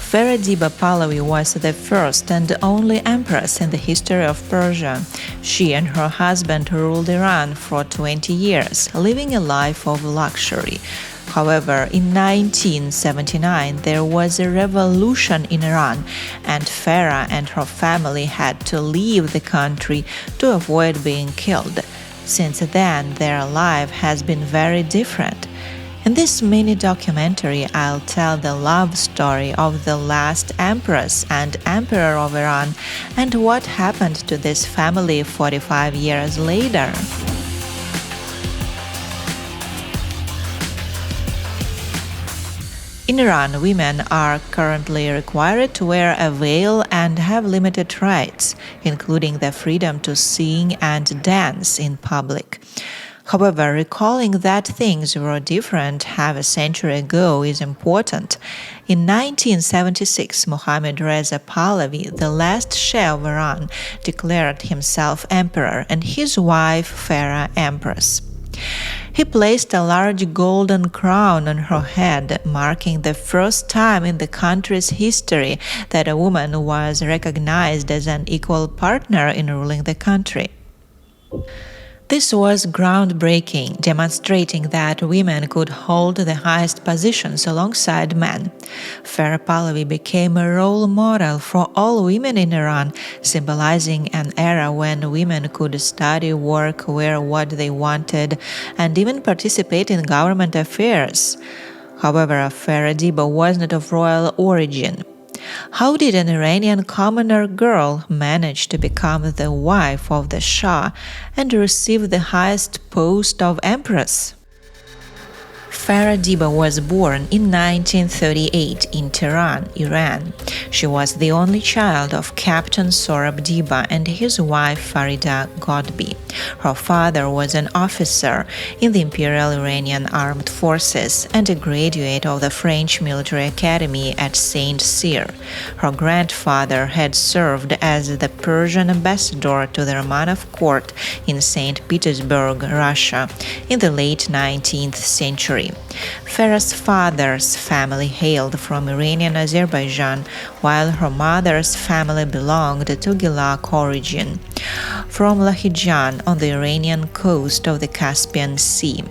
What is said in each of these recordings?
Farah Diba Pahlavi was the first and only empress in the history of Persia. She and her husband ruled Iran for 20 years, living a life of luxury. However, in 1979, there was a revolution in Iran, and Farah and her family had to leave the country to avoid being killed. Since then, their life has been very different. In this mini documentary, I'll tell the love story of the last empress and emperor of Iran and what happened to this family 45 years later. In Iran, women are currently required to wear a veil and have limited rights, including the freedom to sing and dance in public. However, recalling that things were different half a century ago is important. In 1976, Mohammad Reza Pahlavi, the last Shah of Iran, declared himself emperor and his wife Farah Empress. He placed a large golden crown on her head, marking the first time in the country's history that a woman was recognized as an equal partner in ruling the country. This was groundbreaking, demonstrating that women could hold the highest positions alongside men. Farah Pahlavi became a role model for all women in Iran, symbolizing an era when women could study, work, wear what they wanted, and even participate in government affairs. However, Farah Diba was not of royal origin. How did an Iranian commoner girl manage to become the wife of the Shah and receive the highest post of empress? Farah Diba was born in 1938 in Tehran, Iran. She was the only child of Captain Sohrab Diba and his wife Farida Godbi. Her father was an officer in the Imperial Iranian Armed Forces and a graduate of the French Military Academy at Saint Cyr. Her grandfather had served as the Persian ambassador to the Romanov court in St. Petersburg, Russia, in the late 19th century. Farah's father's family hailed from Iranian Azerbaijan, while her mother's family belonged to Gilak origin, from Lahijan on the Iranian coast of the Caspian Sea.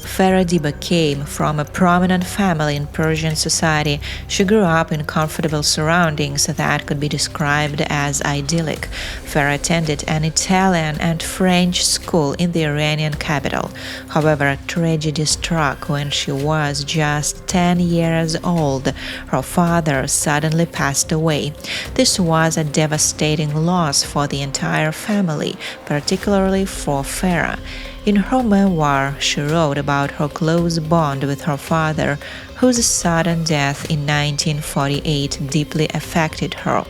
Farah Diba came from a prominent family in Persian society. She grew up in comfortable surroundings that could be described as idyllic. Farah attended an Italian and French school in the Iranian capital. However, a tragedy struck when she was just 10 years old. Her father suddenly passed away. This was a devastating loss for the entire family, particularly for Farah. In her memoir, she wrote about her close bond with her father, whose sudden death in 1948 deeply affected her.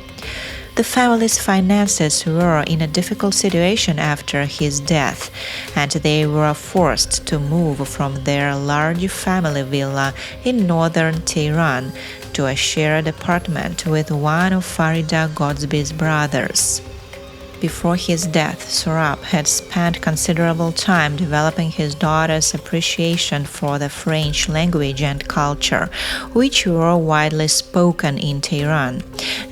The family's finances were in a difficult situation after his death, and they were forced to move from their large family villa in northern Tehran to a shared apartment with one of Farida Godbi's brothers. Before his death, Sohrab had spent considerable time developing his daughter's appreciation for the French language and culture, which were widely spoken in Tehran.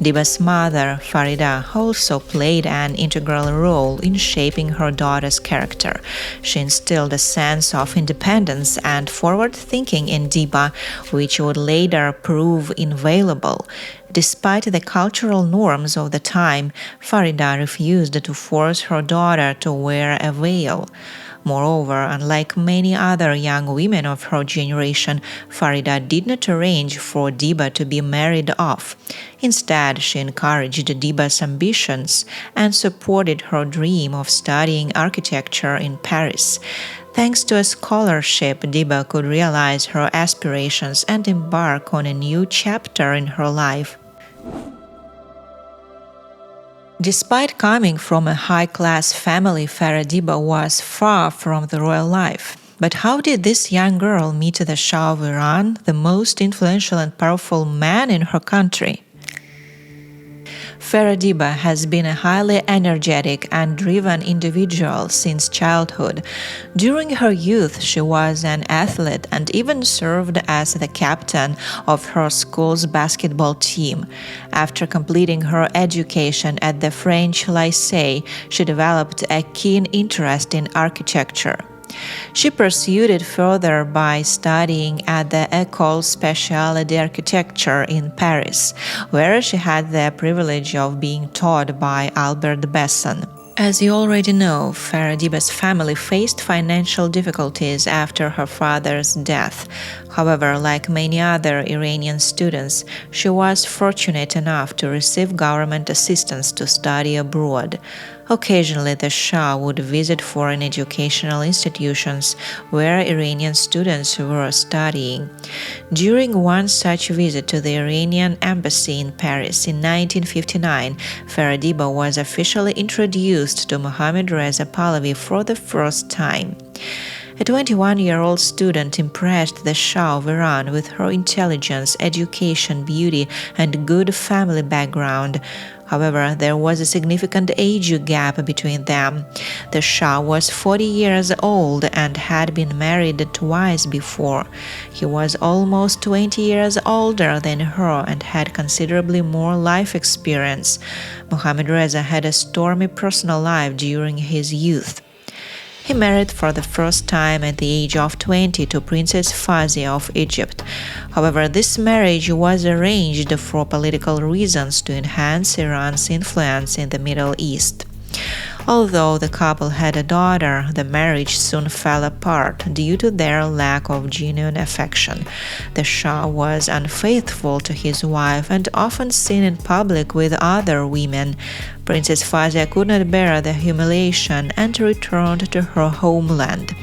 Diba's mother, Farida, also played an integral role in shaping her daughter's character. She instilled a sense of independence and forward-thinking in Diba, which would later prove invaluable. Despite the cultural norms of the time, Farida refused to force her daughter to wear a veil. Moreover, unlike many other young women of her generation, Farida did not arrange for Diba to be married off. Instead, she encouraged Diba's ambitions and supported her dream of studying architecture in Paris. Thanks to a scholarship, Diba could realize her aspirations and embark on a new chapter in her life. Despite coming from a high-class family, Farah Diba was far from the royal life. But how did this young girl meet the Shah of Iran, the most influential and powerful man in her country? Farah Diba has been a highly energetic and driven individual since childhood. During her youth, she was an athlete and even served as the captain of her school's basketball team. After completing her education at the French Lycée, she developed a keen interest in architecture. She pursued it further by studying at the École Spéciale d'Architecture in Paris, where she had the privilege of being taught by Albert Besson. As you already know, Farah Diba's family faced financial difficulties after her father's death. However, like many other Iranian students, she was fortunate enough to receive government assistance to study abroad. Occasionally, the Shah would visit foreign educational institutions where Iranian students were studying. During one such visit to the Iranian embassy in Paris in 1959, Farah Diba was officially introduced to Mohammad Reza Pahlavi for the first time. A 21-year-old student impressed the Shah of Iran with her intelligence, education, beauty, and good family background. However, there was a significant age gap between them. The Shah was 40 years old and had been married twice before. He was almost 20 years older than her and had considerably more life experience. Mohammad Reza had a stormy personal life during his youth. He married for the first time at the age of 20 to Princess Fazia of Egypt. However, this marriage was arranged for political reasons to enhance Iran's influence in the Middle East. Although the couple had a daughter, the marriage soon fell apart due to their lack of genuine affection. The Shah was unfaithful to his wife and often seen in public with other women. Princess Fazia could not bear the humiliation and returned to her homeland.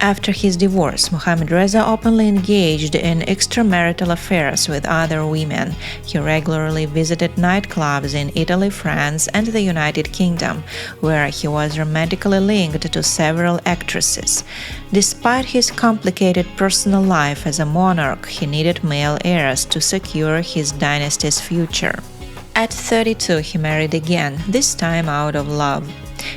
After his divorce, Mohammad Reza openly engaged in extramarital affairs with other women. He regularly visited nightclubs in Italy, France, and the United Kingdom, where he was romantically linked to several actresses. Despite his complicated personal life as a monarch, he needed male heirs to secure his dynasty's future. At 32, he married again, this time out of love.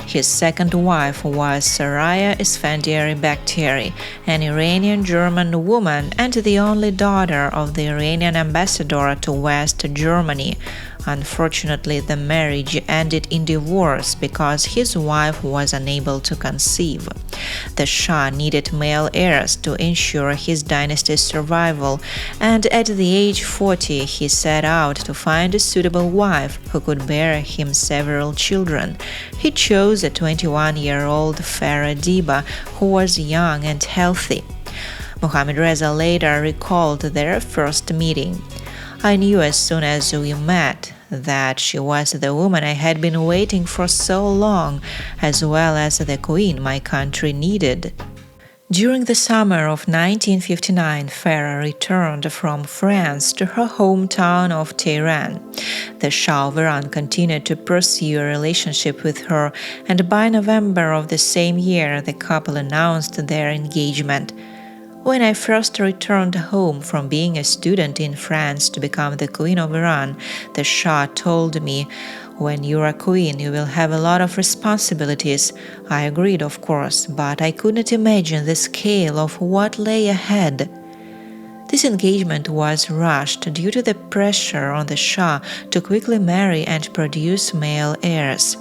His second wife was Soraya Esfandiary Bakhtiari, an Iranian-German woman and the only daughter of the Iranian ambassador to West Germany. Unfortunately, the marriage ended in divorce because his wife was unable to conceive. The Shah needed male heirs to ensure his dynasty's survival, and at the age 40 he set out to find a suitable wife who could bear him several children. He chose a 21-year-old Farah Diba, who was young and healthy. Mohammad Reza later recalled their first meeting. I knew as soon as we met that she was the woman I had been waiting for so long, as well as the queen my country needed. During the summer of 1959, Farah returned from France to her hometown of Tehran. The Shah of Iran continued to pursue a relationship with her, and by November of the same year, the couple announced their engagement. When I first returned home from being a student in France to become the Queen of Iran, the Shah told me, "When you're a queen, you will have a lot of responsibilities." I agreed, of course, but I couldn't imagine the scale of what lay ahead. This engagement was rushed due to the pressure on the Shah to quickly marry and produce male heirs.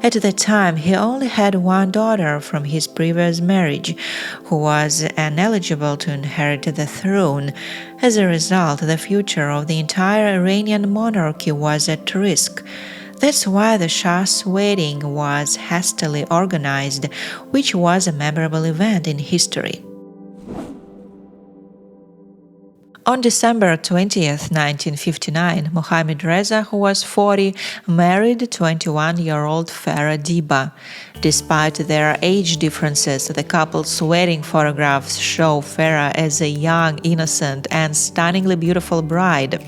At the time, he only had one daughter from his previous marriage, who was ineligible to inherit the throne. As a result, the future of the entire Iranian monarchy was at risk. That's why the Shah's wedding was hastily organized, which was a memorable event in history. On December 20, 1959, Mohammad Reza, who was 40, married 21-year-old Farah Diba. Despite their age differences, the couple's wedding photographs show Farah as a young, innocent, and stunningly beautiful bride.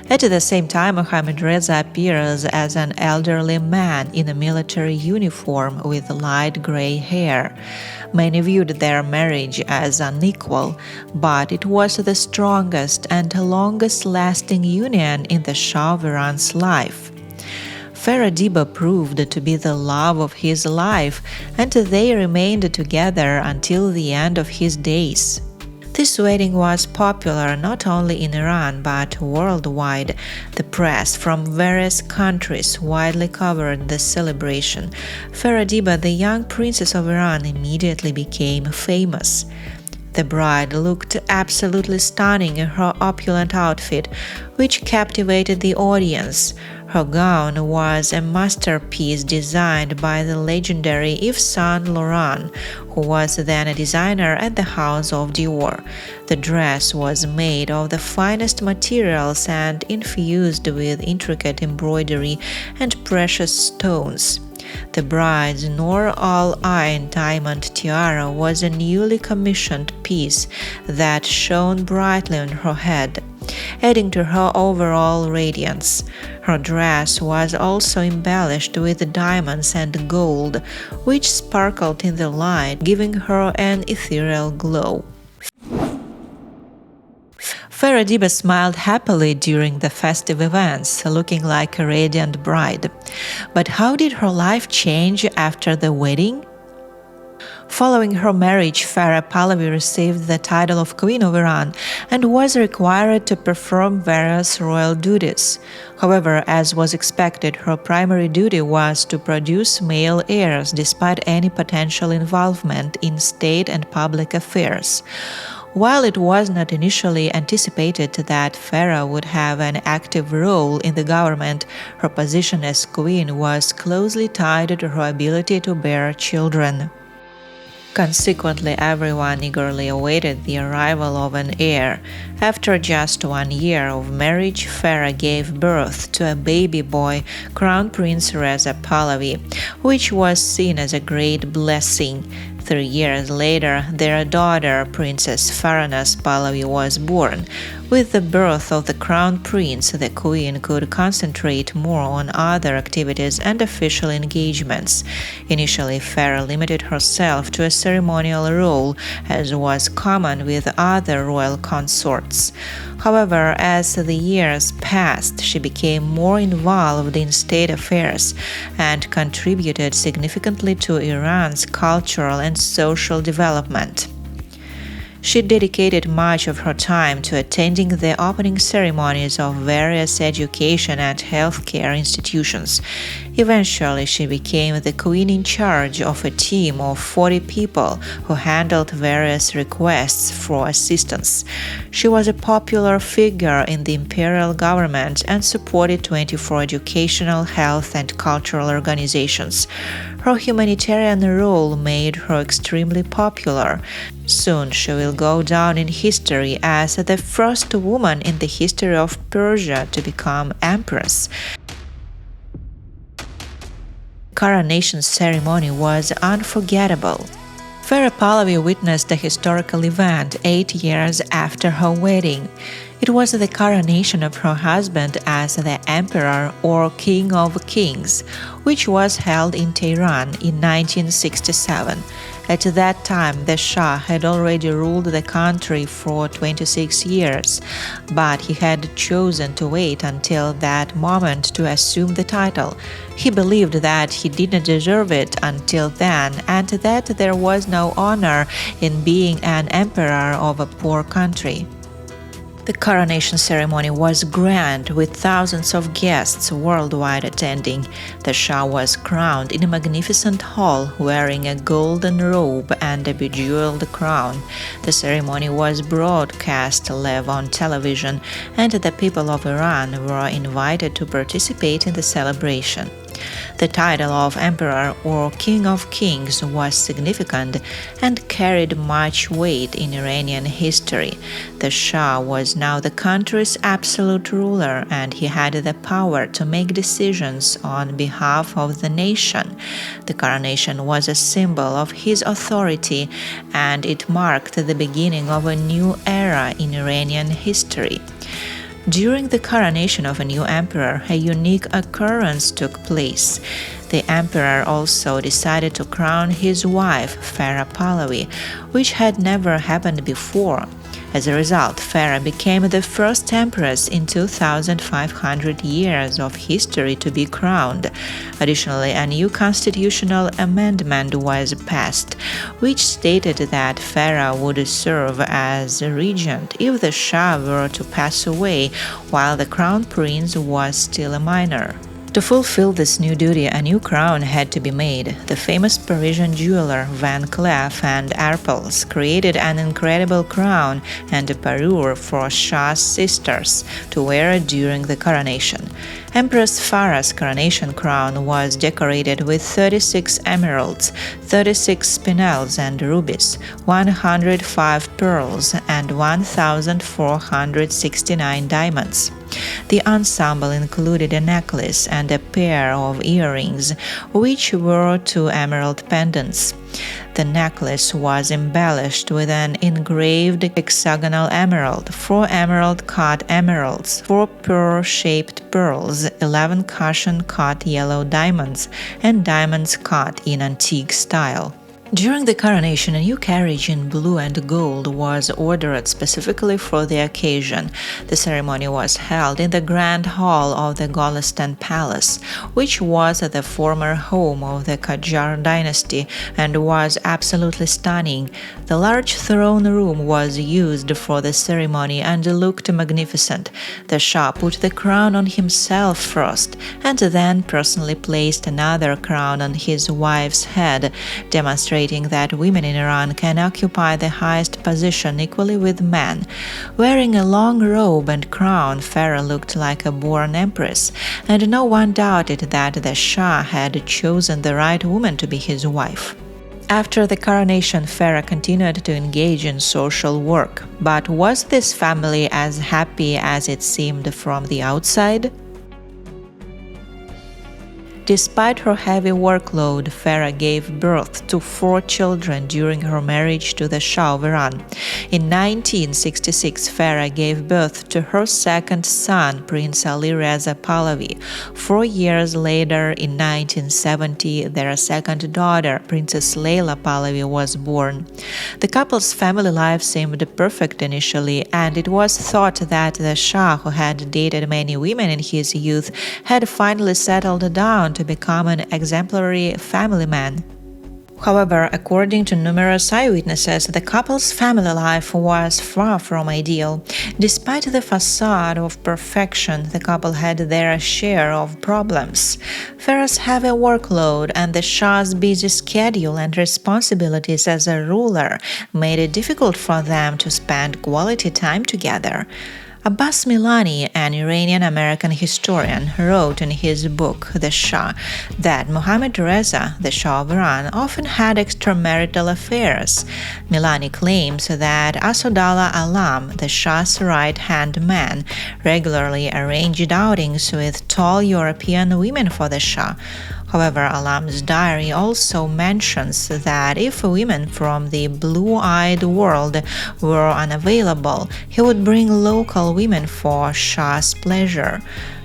At the same time, Mohammad Reza appears as an elderly man in a military uniform with light gray hair. Many viewed their marriage as unequal, but it was the strongest and longest-lasting union in the Shah of Iran's life. Farah Diba proved to be the love of his life, and they remained together until the end of his days. This wedding was popular not only in Iran but worldwide. The press from various countries widely covered the celebration. Farah Diba, the young princess of Iran, immediately became famous. The bride looked absolutely stunning in her opulent outfit, which captivated the audience. Her gown was a masterpiece designed by the legendary Yves Saint Laurent, who was then a designer at the house of Dior. The dress was made of the finest materials and infused with intricate embroidery and precious stones. The bride's Noor al-Ain diamond tiara was a newly commissioned piece that shone brightly on her head, adding to her overall radiance. Her dress was also embellished with diamonds and gold, which sparkled in the light, giving her an ethereal glow. Farah Diba smiled happily during the festive events, looking like a radiant bride. But how did her life change after the wedding? Following her marriage, Farah Pahlavi received the title of Queen of Iran and was required to perform various royal duties. However, as was expected, her primary duty was to produce male heirs despite any potential involvement in state and public affairs. While it was not initially anticipated that Farah would have an active role in the government, her position as queen was closely tied to her ability to bear children. Consequently, everyone eagerly awaited the arrival of an heir. After just 1 year of marriage, Farah gave birth to a baby boy, Crown Prince Reza Pahlavi, which was seen as a great blessing. 3 years later, their daughter, Princess Farah Pahlavi, was born. With the birth of the crown prince, the queen could concentrate more on other activities and official engagements. Initially, Farah limited herself to a ceremonial role, as was common with other royal consorts. However, as the years passed, she became more involved in state affairs and contributed significantly to Iran's cultural and social development. She dedicated much of her time to attending the opening ceremonies of various education and healthcare institutions. Eventually, she became the queen in charge of a team of 40 people who handled various requests for assistance. She was a popular figure in the imperial government and supported 24 educational, health, and cultural organizations. Her humanitarian role made her extremely popular. Soon she will go down in history as the first woman in the history of Persia to become Empress. The coronation ceremony was unforgettable. Farah Pahlavi witnessed a historical event 8 years after her wedding. It was the coronation of her husband as the Emperor or King of Kings, which was held in Tehran in 1967. At that time, the Shah had already ruled the country for 26 years, but he had chosen to wait until that moment to assume the title. He believed that he didn't deserve it until then, and that there was no honor in being an emperor of a poor country. The coronation ceremony was grand, with thousands of guests worldwide attending. The Shah was crowned in a magnificent hall, wearing a golden robe and a bejeweled crown. The ceremony was broadcast live on television, and the people of Iran were invited to participate in the celebration. The title of Emperor or King of Kings was significant and carried much weight in Iranian history. The Shah was now the country's absolute ruler, and he had the power to make decisions on behalf of the nation. The coronation was a symbol of his authority, and it marked the beginning of a new era in Iranian history. During the coronation of a new emperor, a unique occurrence took place. The emperor also decided to crown his wife, Farah Pahlavi, which had never happened before. As a result, Farah became the first empress in 2,500 years of history to be crowned. Additionally, a new constitutional amendment was passed, which stated that Farah would serve as regent if the Shah were to pass away while the crown prince was still a minor. To fulfill this new duty, a new crown had to be made. The famous Parisian jeweler Van Cleef and Arpels created an incredible crown and a parure for Shah's sisters to wear during the coronation. Empress Farah's coronation crown was decorated with 36 emeralds, 36 spinels and rubies, 105 pearls, and 1,469 diamonds. The ensemble included a necklace and a pair of earrings, which were two emerald pendants. The necklace was embellished with an engraved hexagonal emerald, 4 emerald-cut emeralds, 4 pearl-shaped pearls, 11 cushion-cut yellow diamonds, and diamonds cut in antique style. During the coronation, a new carriage in blue and gold was ordered specifically for the occasion. The ceremony was held in the Grand Hall of the Golestan Palace, which was the former home of the Qajar dynasty and was absolutely stunning. The large throne room was used for the ceremony and looked magnificent. The Shah put the crown on himself first and then personally placed another crown on his wife's head, demonstrating that women in Iran can occupy the highest position equally with men. Wearing a long robe and crown, Farah looked like a born empress, and no one doubted that the Shah had chosen the right woman to be his wife. After the coronation, Farah continued to engage in social work. But was this family as happy as it seemed from the outside? Despite her heavy workload, Farah gave birth to 4 children during her marriage to the Shah of Iran. In 1966, Farah gave birth to her second son, Prince Ali Reza Pahlavi. 4 years later, in 1970, their second daughter, Princess Leila Pahlavi, was born. The couple's family life seemed perfect initially, and it was thought that the Shah, who had dated many women in his youth, had finally settled down to become an exemplary family man. However, according to numerous eyewitnesses, the couple's family life was far from ideal. Despite the facade of perfection, the couple had their share of problems. Farah's heavy workload and the Shah's busy schedule and responsibilities as a ruler made it difficult for them to spend quality time together. Abbas Milani, an Iranian-American historian, wrote in his book The Shah that Mohammad Reza, the Shah of Iran, often had extramarital affairs. Milani claims that Asadullah Alam, the Shah's right-hand man, regularly arranged outings with tall European women for the Shah. However, Alam's diary also mentions that if women from the blue-eyed world were unavailable, he would bring local women for Shah's pleasure.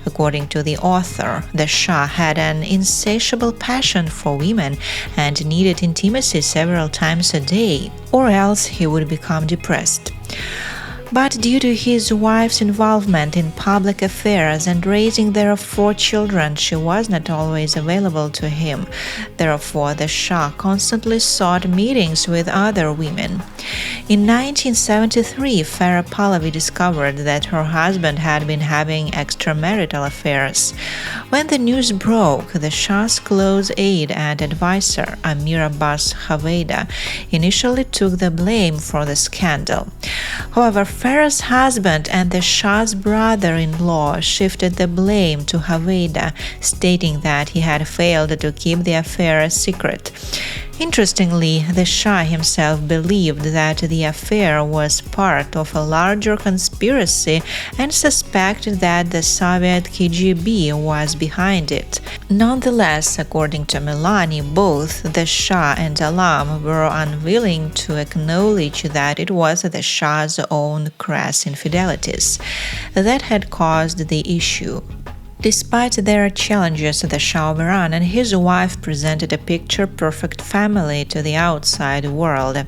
According to the author, the Shah had an insatiable passion for women and needed intimacy several times a day, or else he would become depressed. But due to his wife's involvement in public affairs and raising their 4 children, she was not always available to him. Therefore, the Shah constantly sought meetings with other women. In 1973, Farah Pahlavi discovered that her husband had been having extramarital affairs. When the news broke, the Shah's close aide and advisor, Amir Abbas Haveida, initially took the blame for the scandal. However, Farah's husband and the Shah's brother-in-law shifted the blame to Haveida, stating that he had failed to keep the affair a secret. Interestingly, the Shah himself believed that the affair was part of a larger conspiracy and suspected that the Soviet KGB was behind it. Nonetheless, according to Milani, both the Shah and Alam were unwilling to acknowledge that it was the Shah's own crass infidelities that had caused the issue. Despite their challenges, the Shah of Iran and his wife presented a picture-perfect family to the outside world.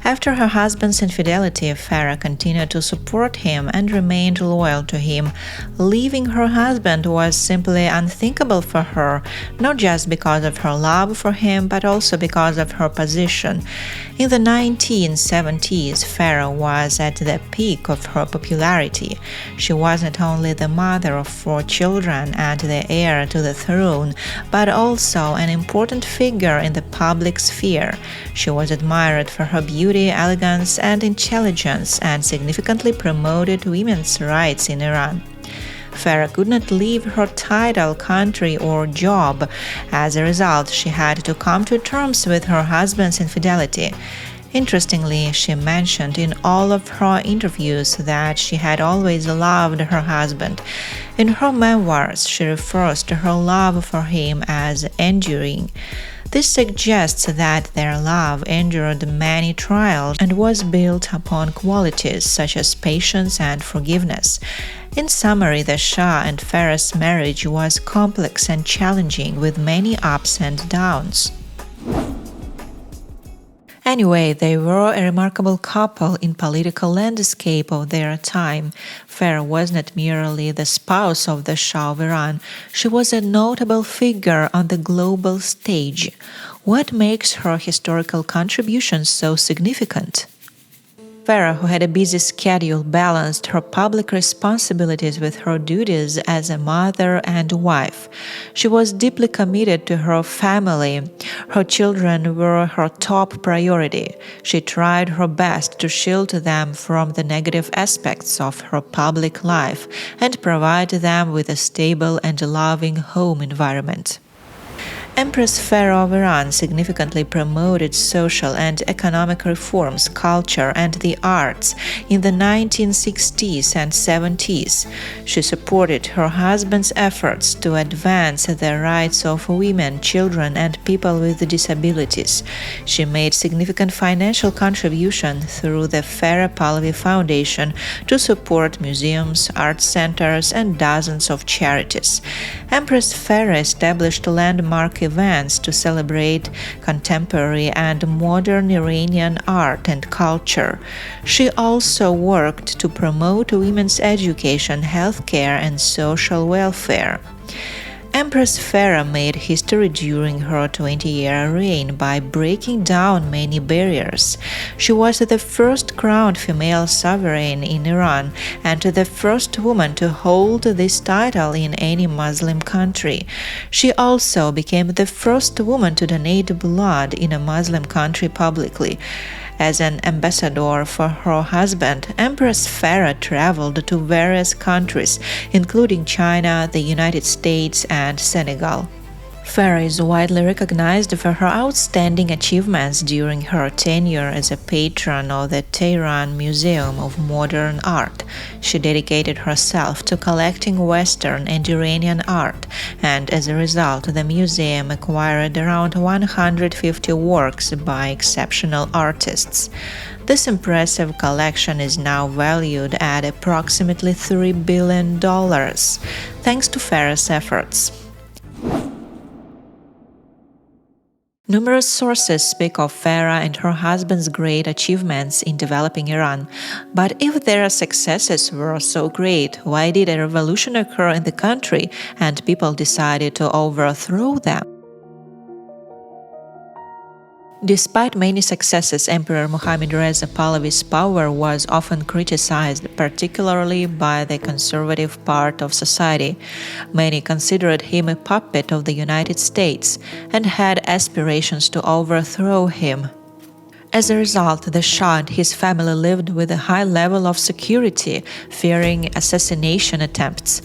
After her husband's infidelity, Farah continued to support him and remained loyal to him. Leaving her husband was simply unthinkable for her, not just because of her love for him, but also because of her position. In the 1970s, Farah was at the peak of her popularity. She was not only the mother of 4 children and the heir to the throne, but also an important figure in the public sphere. She was admired for her beauty, elegance, and intelligence, and significantly promoted women's rights in Iran. Farah could not leave her title, country, or job. As a result, she had to come to terms with her husband's infidelity. Interestingly, she mentioned in all of her interviews that she had always loved her husband. In her memoirs, she refers to her love for him as enduring. This suggests that their love endured many trials and was built upon qualities such as patience and forgiveness. In summary, the Shah and Farah's marriage was complex and challenging, with many ups and downs. Anyway, they were a remarkable couple in political landscape of their time. Farah was not merely the spouse of the Shah of Iran, she was a notable figure on the global stage. What makes her historical contributions so significant? Farah, who had a busy schedule, balanced her public responsibilities with her duties as a mother and wife. She was deeply committed to her family. Her children were her top priority. She tried her best to shield them from the negative aspects of her public life and provide them with a stable and loving home environment. Empress Farah of Iran significantly promoted social and economic reforms, culture, and the arts in the 1960s and 70s. She supported her husband's efforts to advance the rights of women, children, and people with disabilities. She made significant financial contribution through the Farah Pahlavi Foundation to support museums, art centers, and dozens of charities. Empress Farah established landmark events to celebrate contemporary and modern Iranian art and culture. She also worked to promote women's education, healthcare, and social welfare. Empress Farah made history during her 20-year reign by breaking down many barriers. She was the first crowned female sovereign in Iran and the first woman to hold this title in any Muslim country. She also became the first woman to donate blood in a Muslim country publicly. As an ambassador for her husband, Empress Farah traveled to various countries, including China, the United States, and Senegal. Farah is widely recognized for her outstanding achievements during her tenure as a patron of the Tehran Museum of Modern Art. She dedicated herself to collecting Western and Iranian art, and as a result, the museum acquired around 150 works by exceptional artists. This impressive collection is now valued at approximately $3 billion, thanks to Farah's efforts. Numerous sources speak of Farah and her husband's great achievements in developing Iran. But if their successes were so great, why did a revolution occur in the country and people decided to overthrow them? Despite many successes, Emperor Mohammad Reza Pahlavi's power was often criticized, particularly by the conservative part of society. Many considered him a puppet of the United States and had aspirations to overthrow him. As a result, the Shah and his family lived with a high level of security, fearing assassination attempts.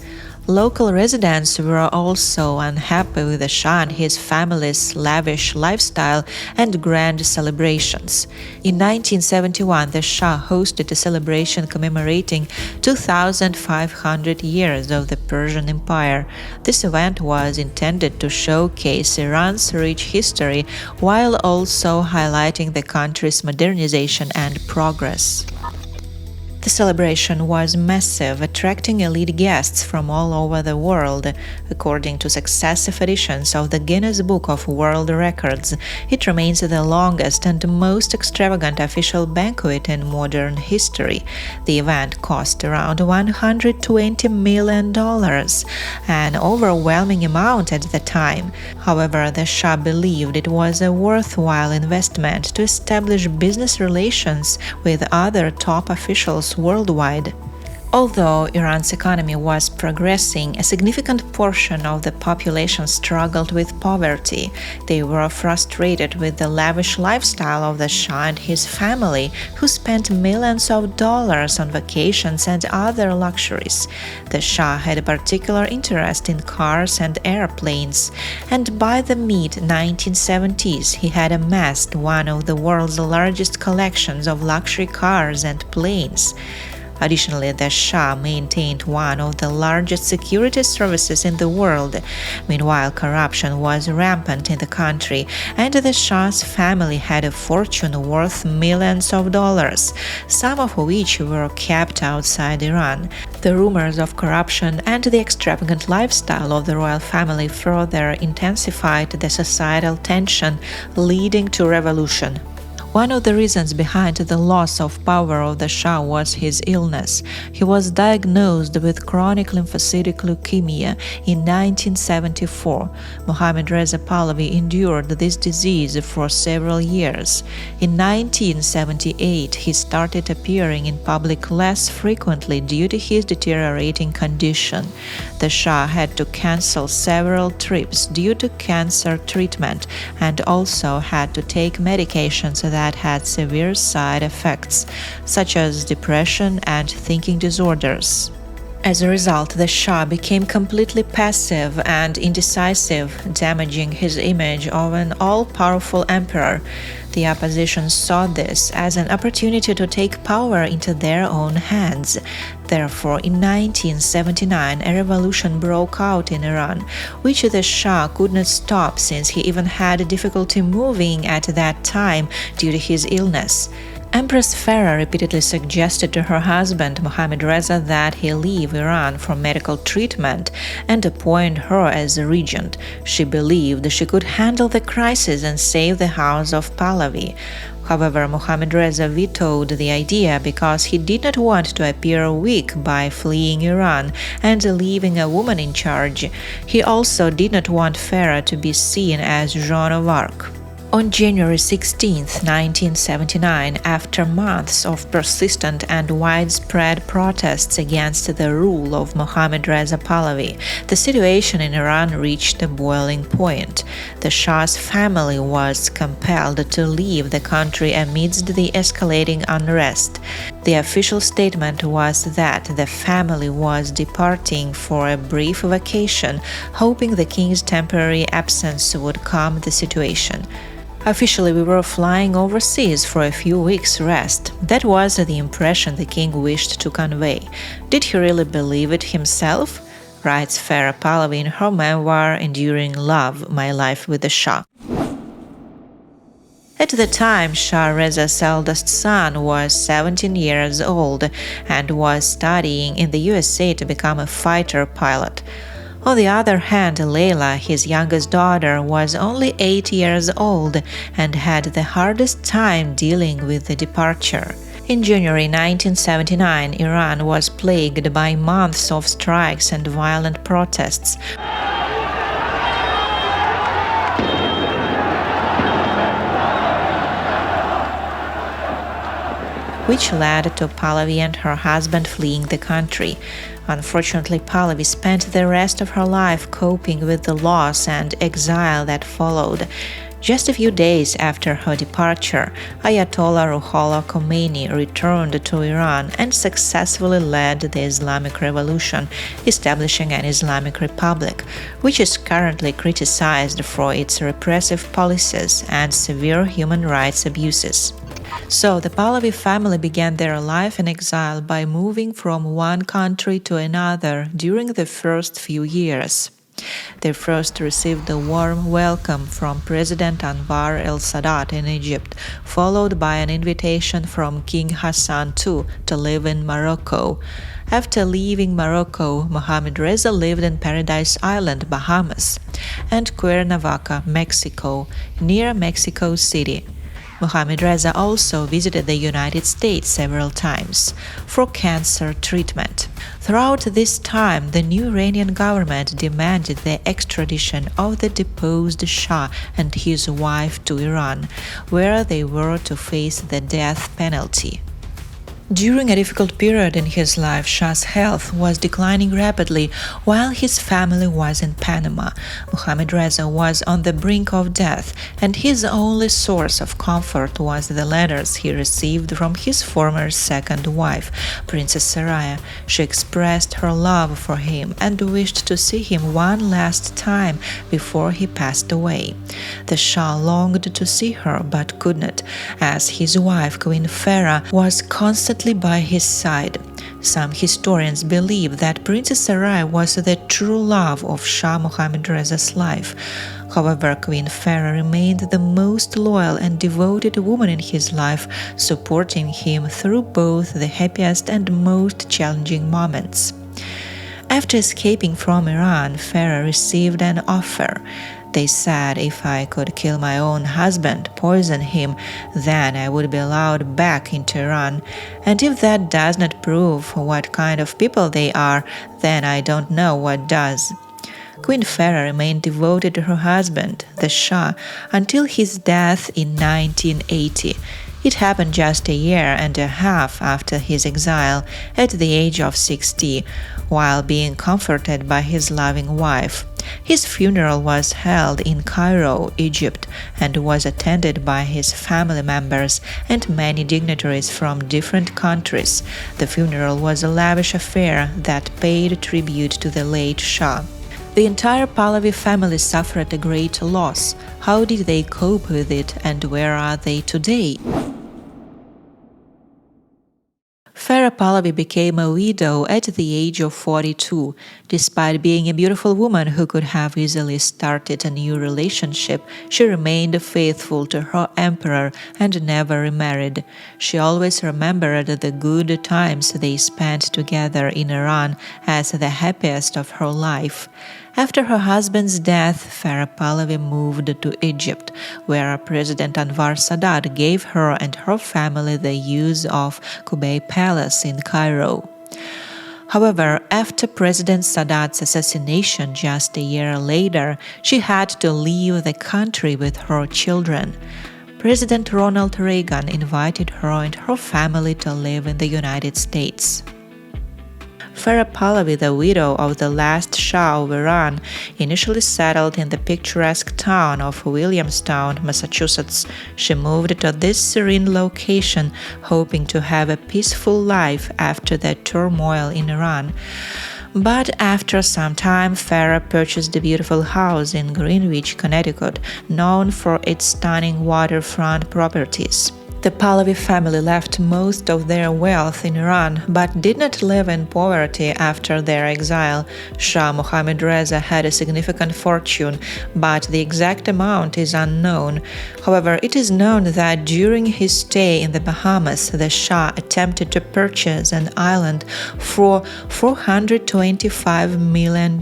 Local residents were also unhappy with the Shah and his family's lavish lifestyle and grand celebrations. In 1971, the Shah hosted a celebration commemorating 2,500 years of the Persian Empire. This event was intended to showcase Iran's rich history while also highlighting the country's modernization and progress. The celebration was massive, attracting elite guests from all over the world. According to successive editions of the Guinness Book of World Records, it remains the longest and most extravagant official banquet in modern history. The event cost around $120 million, an overwhelming amount at the time. However, the Shah believed it was a worthwhile investment to establish business relations with other top officials worldwide. Although Iran's economy was progressing, a significant portion of the population struggled with poverty. They were frustrated with the lavish lifestyle of the Shah and his family, who spent millions of dollars on vacations and other luxuries. The Shah had a particular interest in cars and airplanes, and by the mid-1970s he had amassed one of the world's largest collections of luxury cars and planes. Additionally, the Shah maintained one of the largest security services in the world. Meanwhile, corruption was rampant in the country, and the Shah's family had a fortune worth millions of dollars, some of which were kept outside Iran. The rumors of corruption and the extravagant lifestyle of the royal family further intensified the societal tension, leading to revolution. One of the reasons behind the loss of power of the Shah was his illness. He was diagnosed with chronic lymphocytic leukemia in 1974. Mohammad Reza Pahlavi endured this disease for several years. In 1978, he started appearing in public less frequently due to his deteriorating condition. The Shah had to cancel several trips due to cancer treatment and also had to take medications that had severe side effects, such as depression and thinking disorders. As a result, the Shah became completely passive and indecisive, damaging his image of an all-powerful emperor. The opposition saw this as an opportunity to take power into their own hands. Therefore, in 1979, a revolution broke out in Iran, which the Shah could not stop since he even had difficulty moving at that time due to his illness. Empress Farah repeatedly suggested to her husband Mohammad Reza that he leave Iran for medical treatment and appoint her as a regent. She believed she could handle the crisis and save the house of Pahlavi. However, Mohammad Reza vetoed the idea because he did not want to appear weak by fleeing Iran and leaving a woman in charge. He also did not want Farah to be seen as Joan of Arc. On January 16, 1979, after months of persistent and widespread protests against the rule of Mohammad Reza Pahlavi, the situation in Iran reached a boiling point. The Shah's family was compelled to leave the country amidst the escalating unrest. The official statement was that the family was departing for a brief vacation, hoping the king's temporary absence would calm the situation. Officially, we were flying overseas for a few weeks' rest. That was the impression the king wished to convey. Did he really believe it himself? Writes Farah Pahlavi in her memoir Enduring Love, My Life with the Shah. At the time, Shah Reza's eldest son was 17 years old and was studying in the USA to become a fighter pilot. On the other hand, Leila, his youngest daughter, was only 8 years old and had the hardest time dealing with the departure. In January 1979, Iran was plagued by months of strikes and violent protests, which led to Pahlavi and her husband fleeing the country. Unfortunately, Pahlavi spent the rest of her life coping with the loss and exile that followed. Just a few days after her departure, Ayatollah Ruhollah Khomeini returned to Iran and successfully led the Islamic Revolution, establishing an Islamic Republic, which is currently criticized for its repressive policies and severe human rights abuses. So, the Pahlavi family began their life in exile by moving from one country to another during the first few years. They first received a warm welcome from President Anwar el-Sadat in Egypt, followed by an invitation from King Hassan II to live in Morocco. After leaving Morocco, Mohammad Reza lived in Paradise Island, Bahamas, and Cuernavaca, Mexico, near Mexico City. Mohammad Reza also visited the United States several times for cancer treatment. Throughout this time, the new Iranian government demanded the extradition of the deposed Shah and his wife to Iran, where they were to face the death penalty. During a difficult period in his life, Shah's health was declining rapidly while his family was in Panama. Mohammad Reza was on the brink of death, and his only source of comfort was the letters he received from his former second wife, Princess Saraya. She expressed her love for him and wished to see him one last time before he passed away. The Shah longed to see her but could not, as his wife, Queen Farah, was constantly by his side. Some historians believe that Princess Saraya was the true love of Shah Mohammad Reza's life. However, Queen Farah remained the most loyal and devoted woman in his life, supporting him through both the happiest and most challenging moments. After escaping from Iran, Farah received an offer. They said if I could kill my own husband, poison him, then I would be allowed back into Iran. And if that does not prove what kind of people they are, then I don't know what does. Queen Farah remained devoted to her husband, the Shah, until his death in 1980. It happened just a year and a half after his exile, at the age of 60, while being comforted by his loving wife. His funeral was held in Cairo, Egypt, and was attended by his family members and many dignitaries from different countries. The funeral was a lavish affair that paid tribute to the late Shah. The entire Pahlavi family suffered a great loss. How did they cope with it, and where are they today? Farah Pahlavi became a widow at the age of 42. Despite being a beautiful woman who could have easily started a new relationship, she remained faithful to her emperor and never remarried. She always remembered the good times they spent together in Iran as the happiest of her life. After her husband's death, Farah Pahlavi moved to Egypt, where President Anwar Sadat gave her and her family the use of Kubay Palace in Cairo. However, after President Sadat's assassination just a year later, she had to leave the country with her children. President Ronald Reagan invited her and her family to live in the United States. Farah Pahlavi, the widow of the last Shah of Iran, initially settled in the picturesque town of Williamstown, Massachusetts. She moved to this serene location, hoping to have a peaceful life after the turmoil in Iran. But after some time, Farah purchased a beautiful house in Greenwich, Connecticut, known for its stunning waterfront properties. The Pahlavi family left most of their wealth in Iran, but did not live in poverty after their exile. Shah Mohammad Reza had a significant fortune, but the exact amount is unknown. However, it is known that during his stay in the Bahamas, the Shah attempted to purchase an island for $425 million.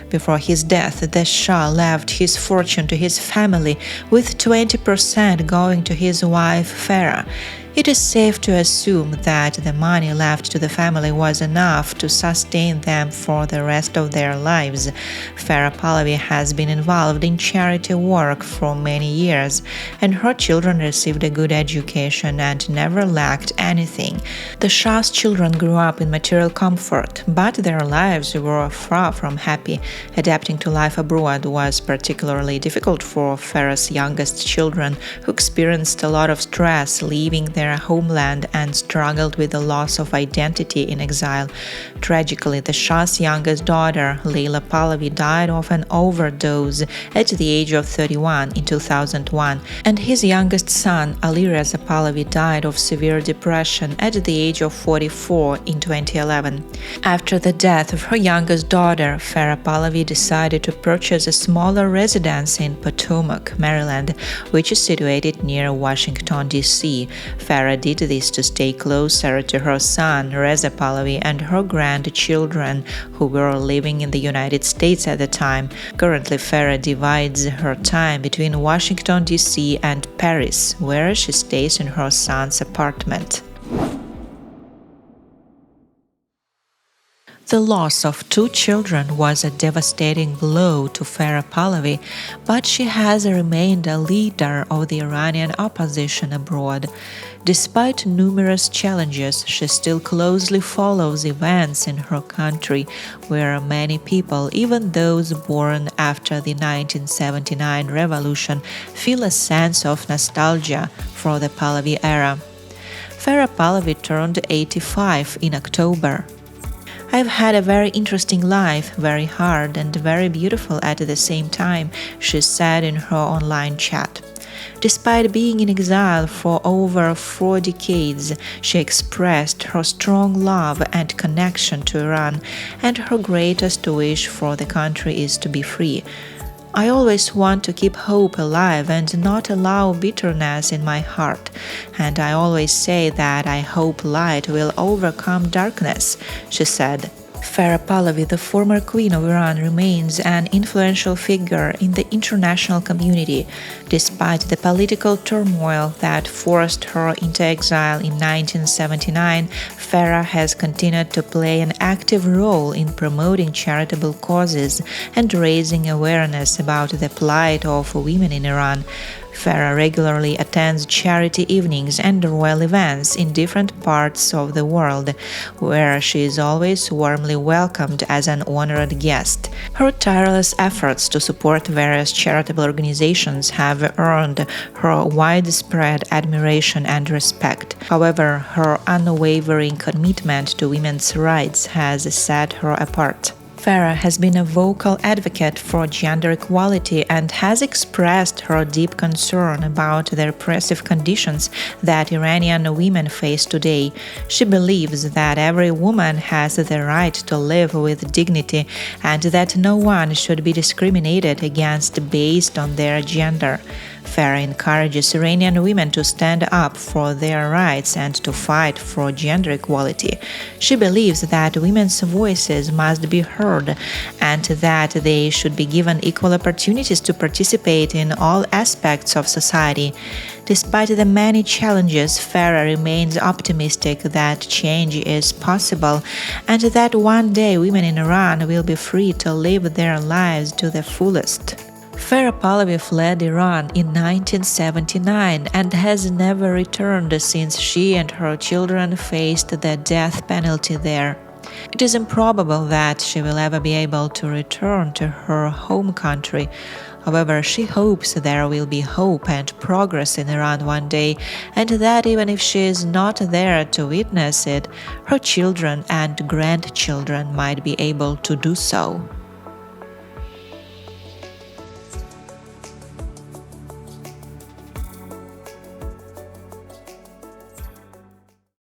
Before his death, the Shah left his fortune to his family, with 20% going to his wife Farah. It is safe to assume that the money left to the family was enough to sustain them for the rest of their lives. Farah Pahlavi has been involved in charity work for many years, and her children received a good education and never lacked anything. The Shah's children grew up in material comfort, but their lives were far from happy. Adapting to life abroad was particularly difficult for Farah's youngest children, who experienced a lot of stress leaving their their homeland and struggled with the loss of identity in exile. Tragically, the Shah's youngest daughter, Diba Pahlavi, died of an overdose at the age of 31 in 2001, and his youngest son, Elena Pahlavi, died of severe depression at the age of 44 in 2011. After the death of her youngest daughter, Farah Pahlavi decided to purchase a smaller residence in Potomac, Maryland, which is situated near Washington, D.C. Farah did this to stay closer to her son, Reza Pahlavi, and her grandchildren, who were living in the United States at the time. Currently, Farah divides her time between Washington, D.C. and Paris, where she stays in her son's apartment. The loss of two children was a devastating blow to Farah Pahlavi, but she has remained a leader of the Iranian opposition abroad. Despite numerous challenges, she still closely follows events in her country, where many people, even those born after the 1979 revolution, feel a sense of nostalgia for the Pahlavi era. Farah Pahlavi turned 85 in October. "I've had a very interesting life, very hard and very beautiful at the same time," she said in her online chat. Despite being in exile for over 4 decades, she expressed her strong love and connection to Iran, and her greatest wish for the country is to be free. "I always want to keep hope alive and not allow bitterness in my heart, and I always say that I hope light will overcome darkness," she said. Farah Pahlavi, the former Queen of Iran, remains an influential figure in the international community. Despite the political turmoil that forced her into exile in 1979, Farah has continued to play an active role in promoting charitable causes and raising awareness about the plight of women in Iran. Farah regularly attends charity evenings and royal events in different parts of the world, where she is always warmly welcomed as an honored guest. Her tireless efforts to support various charitable organizations have earned her widespread admiration and respect. However, her unwavering commitment to women's rights has set her apart. Farah has been a vocal advocate for gender equality and has expressed her deep concern about the repressive conditions that Iranian women face today. She believes that every woman has the right to live with dignity and that no one should be discriminated against based on their gender. Farah encourages Iranian women to stand up for their rights and to fight for gender equality. She believes that women's voices must be heard and that they should be given equal opportunities to participate in all aspects of society. Despite the many challenges, Farah remains optimistic that change is possible and that one day women in Iran will be free to live their lives to the fullest. Farah Pahlavi fled Iran in 1979 and has never returned since she and her children faced the death penalty there. It is improbable that she will ever be able to return to her home country. However, she hopes there will be hope and progress in Iran one day, and that even if she is not there to witness it, her children and grandchildren might be able to do so.